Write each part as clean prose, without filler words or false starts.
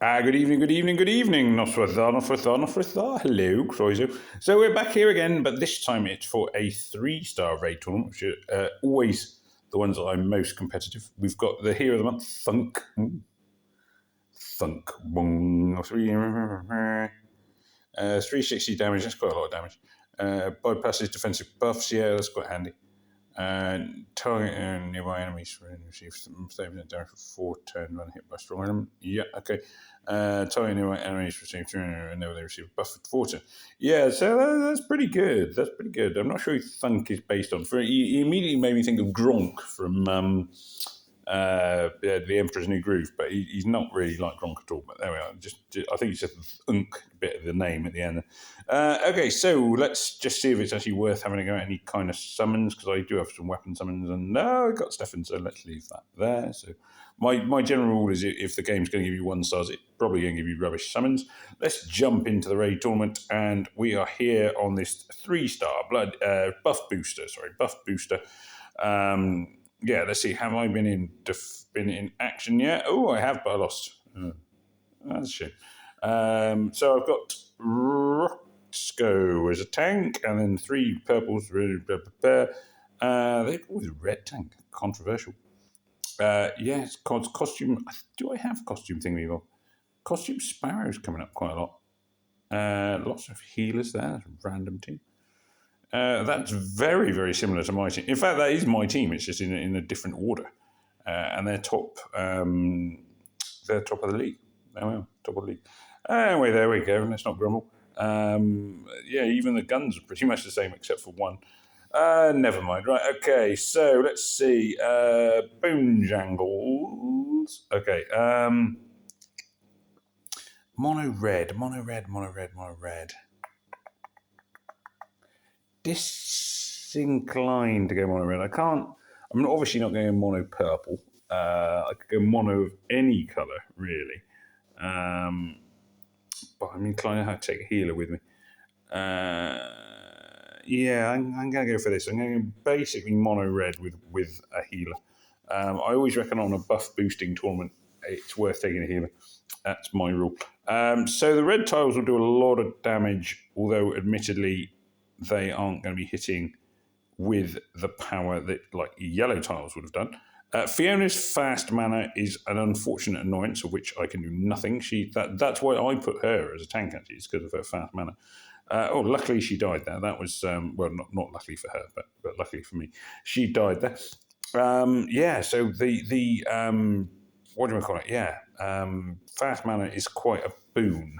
Good evening, good evening, good evening. Nosfrithar. Hello, Croiso. So we're back here again, but this time it's for a 3-star raid tournament, which are always the ones that I'm most competitive. We've got the Hero of the Month, Thunk. Thunk. 360 damage, that's quite a lot of damage. Bypasses defensive buffs, yeah, that's quite handy. Target nearby enemies receive 30% damage for 4 turns when hit by strong element. Yeah, okay. Target nearby enemies receive 2 whenever they receive a buff for 4 turns. Yeah, so that's pretty good. That's pretty good. I'm not sure who Thunk is based on. He immediately made me think of Gronk from the Emperor's New Groove, but he's not really like Gronk at all. But there we are. I think it's just the unk bit of the name at the end. Okay, so let's just see if it's actually worth having a go at any kind of summons, because I do have some weapon summons, and no, I got Stefan, so let's leave that there. So my general rule is if the game's going to give you 1 stars, it's probably going to give you rubbish summons. Let's jump into the raid tournament, and we are here on this 3-star buff booster. Yeah, let's see. Have I been in action yet? Oh, I have, but I lost. That's a shame. So I've got Roxco as a tank, and then 3 purples. They're always a red tank. Controversial. Yeah, it's costume. Do I have costume thingy? Well, costume Sparrow's coming up quite a lot. Lots of healers there. That's a random team. That's very, very similar to my team. In fact, that is my team. It's just in a different order, and they're top. They're top of the league. Oh, top of the league. Anyway, there we go. Let's not grumble. Yeah, even the guns are pretty much the same except for one. Never mind. Right. Okay. So let's see. Bone Jangles. Okay. Mono red. Disinclined to go mono red. I can't. I'm obviously not going mono purple. I could go mono of any color, really. But I'm inclined to have to take a healer with me. Yeah, I'm going to go for this. I'm going to go basically mono red with a healer. I always reckon on a buff boosting tournament, it's worth taking a healer. That's my rule. So the red tiles will do a lot of damage, although admittedly they aren't going to be hitting with the power that like yellow tiles would have done. Fiona's fast mana is an unfortunate annoyance of which I can do nothing. That's why I put her as a tank, actually, it's because of her fast mana. Luckily she died there. That was, well, not luckily for her, but luckily for me. She died there. Yeah, so the what do I call it? Yeah, fast mana is quite a boon.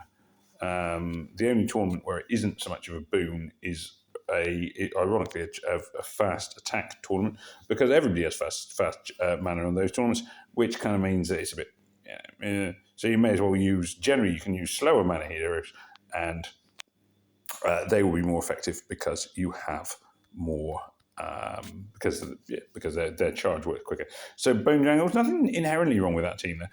The only tournament where it isn't so much of a boon is ironically a fast attack tournament, because everybody has fast mana on those tournaments, which kind of means that it's a bit. So you may as well generally you can use slower mana heroes, and they will be more effective because you have more. Because their charge works quicker. So Bone Jangles, nothing inherently wrong with that team there.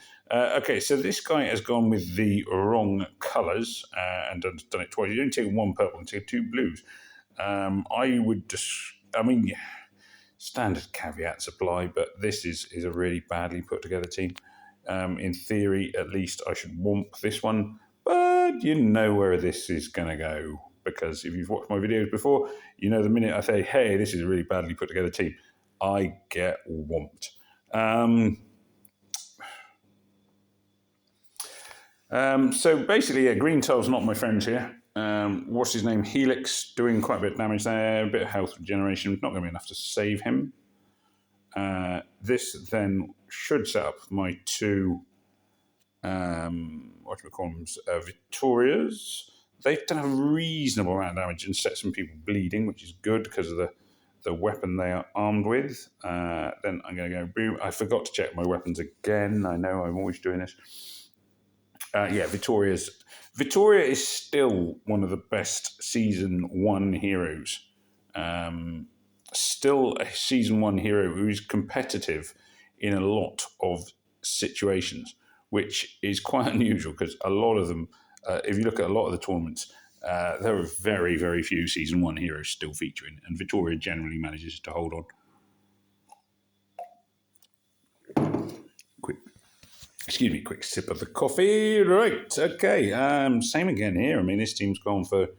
Okay, so this guy has gone with the wrong colours and done it twice. You don't take 1 purple and take 2 blues. I would just, standard caveats apply, but this is a really badly put together team. In theory, at least I should womp this one, but you know where this is going to go, because if you've watched my videos before, you know the minute I say, hey, this is a really badly put together team, I get womped. So basically, green tile's not my friend here. What's his name? Helix, doing quite a bit of damage there, a bit of health regeneration, not going to be enough to save him. This then should set up my 2, Victorias. They've done a reasonable amount of damage and set some people bleeding, which is good because of the weapon they are armed with. Then I'm going to go boom. I forgot to check my weapons again. I know I'm always doing this. Yeah, Victoria is still one of the best Season 1 heroes. Still a Season 1 hero who is competitive in a lot of situations, which is quite unusual because a lot of them, if you look at a lot of the tournaments, there are very, very few Season 1 heroes still featuring, and Victoria generally manages to hold on. Quick Excuse me, quick sip of the coffee. Right, okay. Same again here. I mean, this team's gone for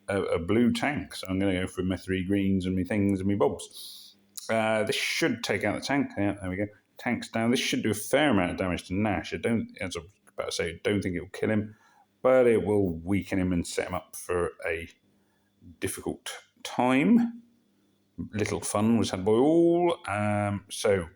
a blue tank, so I'm going to go for my 3 greens and my things and my bobs. This should take out the tank. Yeah, there we go. Tank's down. This should do a fair amount of damage to Nash. I don't, as I was about to say, don't think it will kill him, but it will weaken him and set him up for a difficult time. Little fun was had by all. Not sure.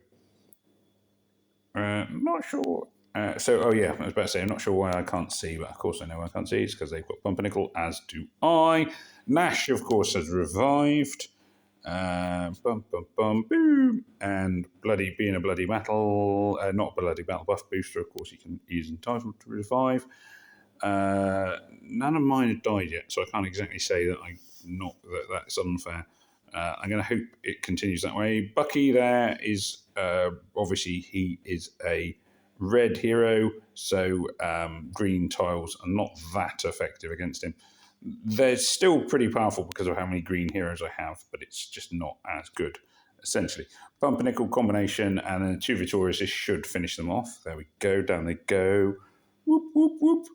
I was about to say, I'm not sure why I can't see, but of course I know I can't see. It's because they've got Pumpernickel, as do I. Nash, of course, has revived. Boom. And being a bloody battle, not bloody battle buff booster, of course, he's entitled to revive. None of mine have died yet, so I can't exactly say that that's unfair. I'm going to hope it continues that way. Bucky there is obviously he is a red hero, so green tiles are not that effective against him. They're still pretty powerful because of how many green heroes I have, but it's just not as good, essentially. Pumpernickel combination and then 2 Victorious, this should finish them off. There we go, down they go. Whoop, whoop, whoop.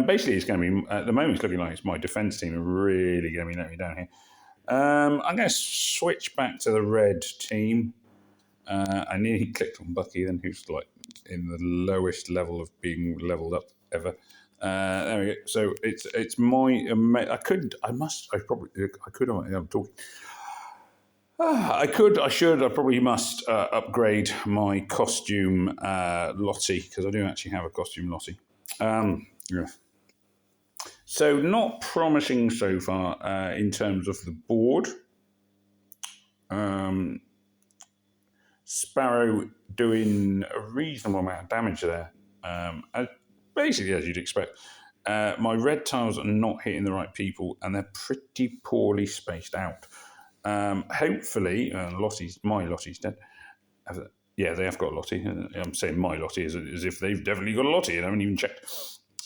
Basically, it's going to be, at the moment, it's looking like it's my defense team are really going to be letting me down here. I'm going to switch back to the red team. I nearly clicked on Bucky then, who's like in the lowest level of being leveled up ever. There we go. So it's my. I'm talking. I probably must upgrade my costume Lottie, because I do actually have a costume Lottie. Yeah. So not promising so far in terms of the board. Sparrow doing a reasonable amount of damage there. Basically, as you'd expect. My red tiles are not hitting the right people, and they're pretty poorly spaced out. Hopefully, my Lottie's dead. Yeah, they have got a Lottie. I'm saying my Lottie as if they've definitely got a Lottie, and I haven't even checked.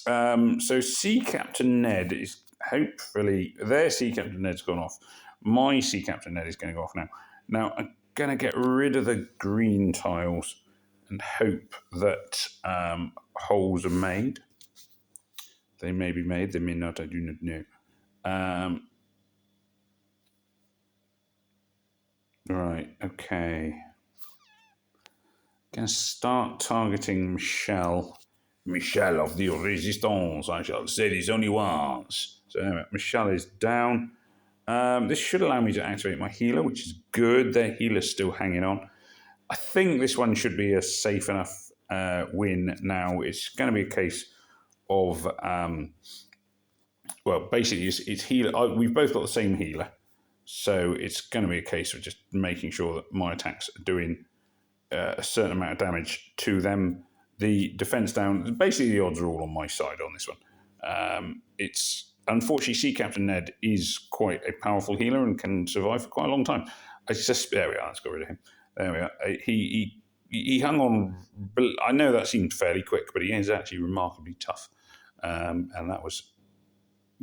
So Sea Captain Ned is hopefully, their Sea Captain Ned's gone off. My Sea Captain Ned is going to go off now. Now, I'm going to get rid of the green tiles and hope that holes are made. They may be made, they may not, I do not know. Right, okay. Going to start targeting Michelle. Michelle of the Resistance, I shall say this only once. So anyway, Michelle is down. This should allow me to activate my healer, which is good. Their healer's still hanging on. I think this one should be a safe enough win now. It's going to be a case of, basically it's healer. We've both got the same healer. So it's going to be a case of just making sure that my attacks are doing a certain amount of damage to them. The defense down, basically the odds are all on my side on this one. It's unfortunately Sea Captain Ned is quite a powerful healer and can survive for quite a long time. There we are. Let's get rid of him. There we are. He hung on. I know that seemed fairly quick, but he is actually remarkably tough, and that was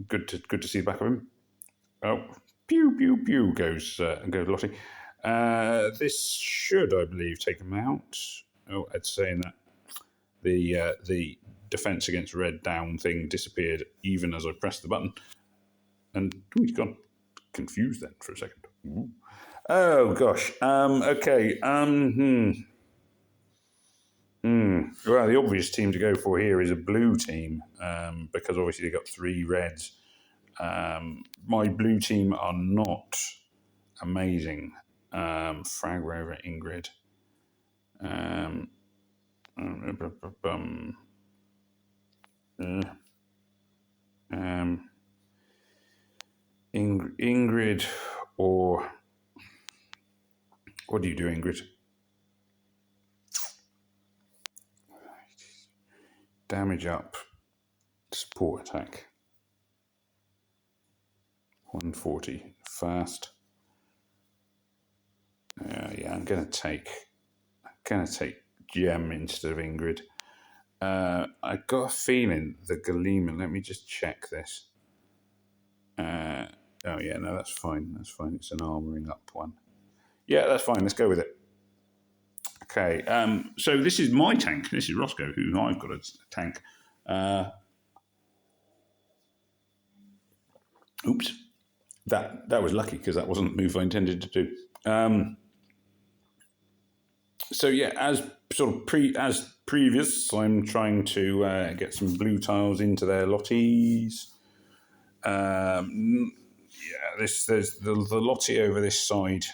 good to see the back of him. Oh, pew pew pew goes Lottie. This should, I believe, take him out. Oh, I'd say that the defense against red down thing disappeared even as I pressed the button. And he's gone confused then for a second. Ooh. Oh, gosh. Okay. Well, the obvious team to go for here is a blue team because obviously they got 3 reds. My blue team are not amazing. Frag Rover Ingrid. Ingrid, or what do you do, Ingrid? Damage up, support attack. 140 fast. Yeah, I'm gonna take Gem instead of Ingrid. I got a feeling the Galima. Let me just check this. Oh yeah, no, that's fine. That's fine. It's an armoring up one. Yeah, that's fine. Let's go with it. Okay, so this is my tank. This is Roscoe, who I've got a tank. Oops, that was lucky because that wasn't the move I intended to do. So yeah, as previous, I'm trying to get some blue tiles into their lotties. There's the lottie over this side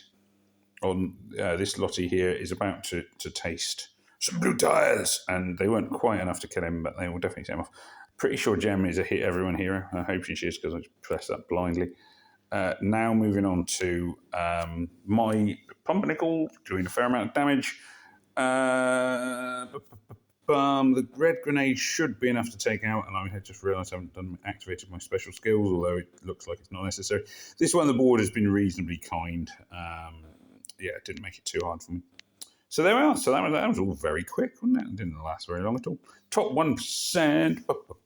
on this lottie here is about to taste some blue tiles, and they weren't quite enough to kill him, but they will definitely set him off. Pretty sure Gem is a hit everyone hero. I hope she is because I pressed that blindly. Now moving on to my pumpernickel, doing a fair amount of damage. The red grenade should be enough to take out, and I just realised I haven't activated my special skills, although it looks like it's not necessary. This one, the board has been reasonably kind. It didn't make it too hard for me. So there we are. So that was all very quick, wasn't it? It didn't last very long at all. Top 1%.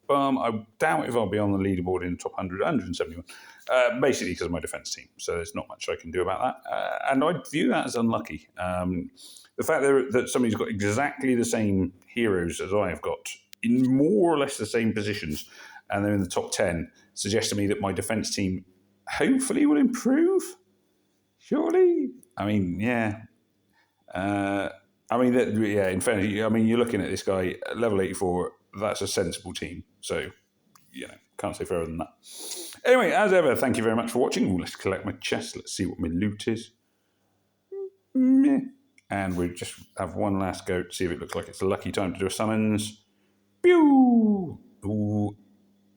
I doubt if I'll be on the leaderboard in the top 100, 171. Basically because of my defence team. So there's not much I can do about that. And I view that as unlucky. The fact that somebody's got exactly the same heroes as I have got in more or less the same positions, and they're in the top 10, suggests to me that my defence team hopefully will improve. Surely? I mean, yeah. In fairness, you're looking at this guy at level 84. That's a sensible team. So, can't say further than that. Anyway, as ever, thank you very much for watching. Let's collect my chest. Let's see what my loot is. And we just have one last go to see if it looks like it's a lucky time to do a summons. Pew! Ooh.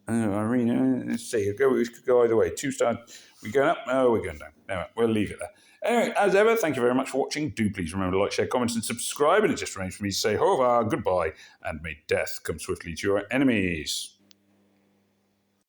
Arena. Let's see. It could go either way. 2-star. We going up? Oh, we're going down. Anyway, we'll leave it there. Anyway, as ever, thank you very much for watching. Do please remember to like, share, comment, and subscribe. And it just remains for me to say, au revoir, goodbye, and may death come swiftly to your enemies.